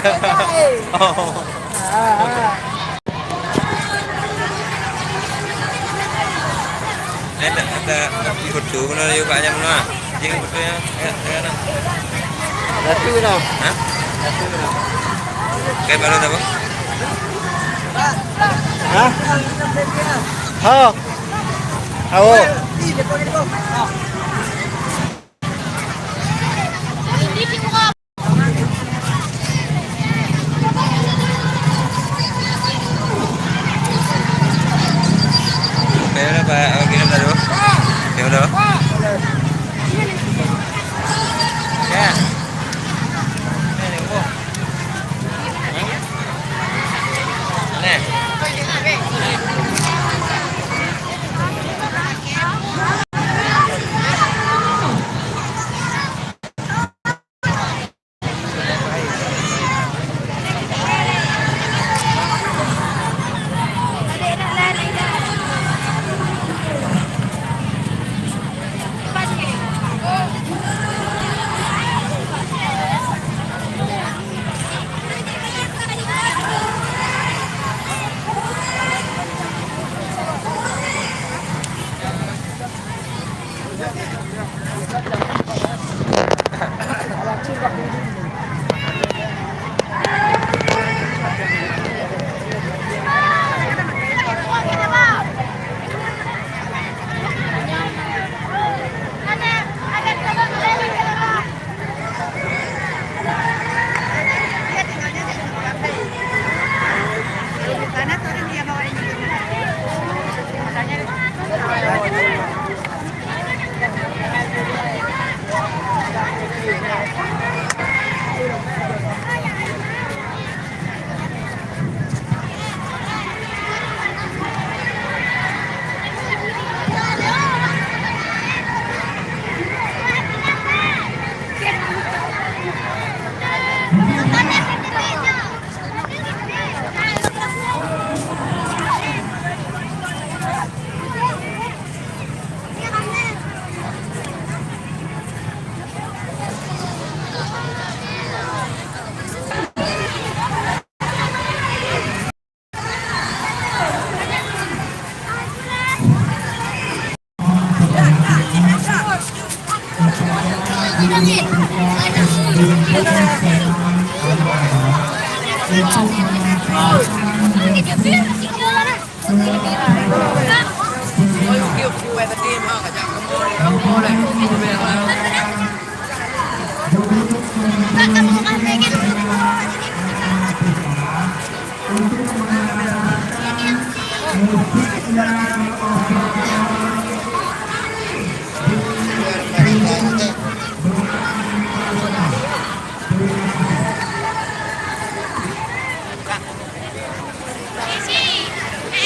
Oh. Ada ikut tu mana you kat jam mana? Jangan betul ya. Ya nak. Satu dah. Hah? Satu dah. Kayak baru apa? Hah? Oh. Oh. Kayak apa? Gini baru. Kayak baru. Ya. Ini kok. Nih.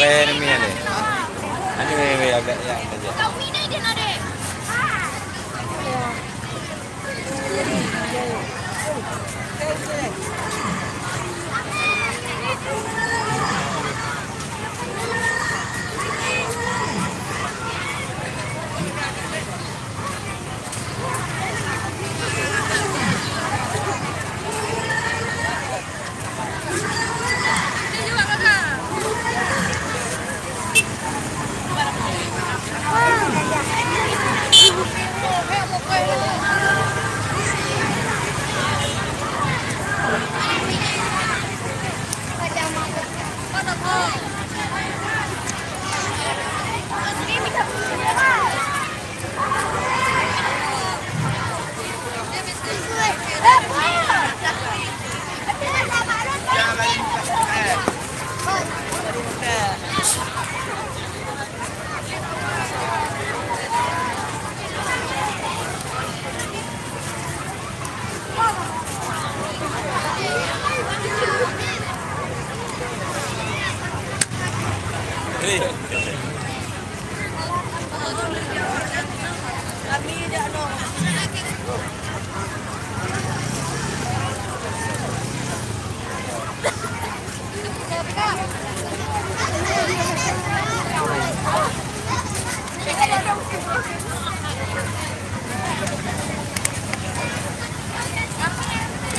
Weh, ini ada. Ini weh agak ya saja. Kau minat dia nak dek.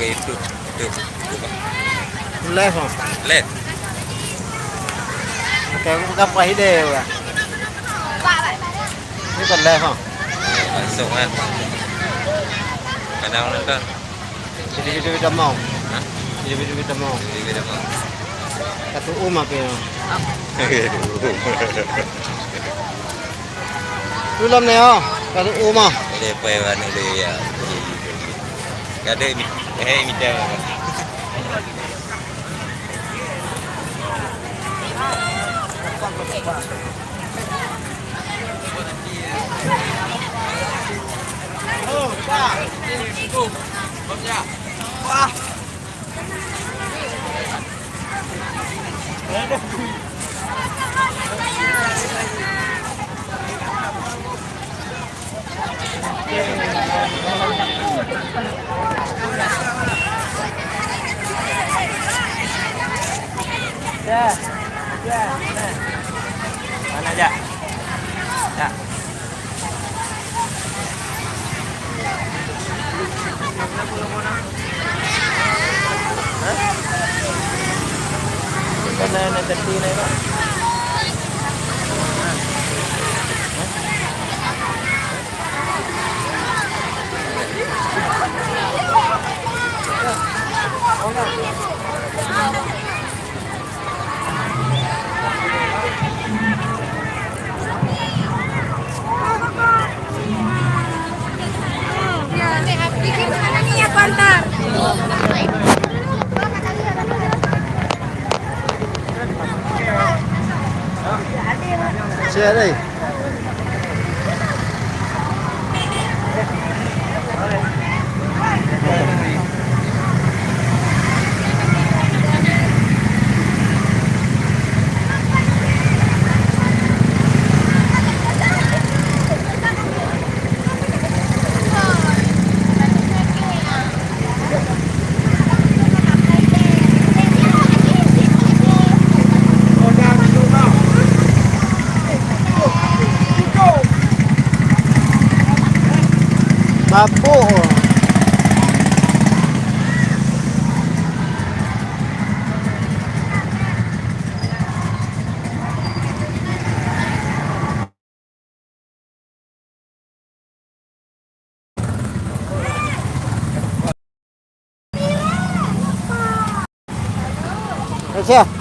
Oke, itu. left hả? Left. Cái cũng gặp ấy đều à? Ini còn left hả? Langsung kan. Kadang nonton. Jadi kita mau. Hah? Jadi kita mau. Jadi beda mau. Satu apa ya? Tulam nih oh. Satu mah. Dia pewan dia ya. Kada mi tahu. Oh, Pak. Wah. Ya. Ya. Mana aja? Ya. Mana tepi này Pak? Bikin mana nih ya kontar? Xe đây. Mabuk. Được chưa?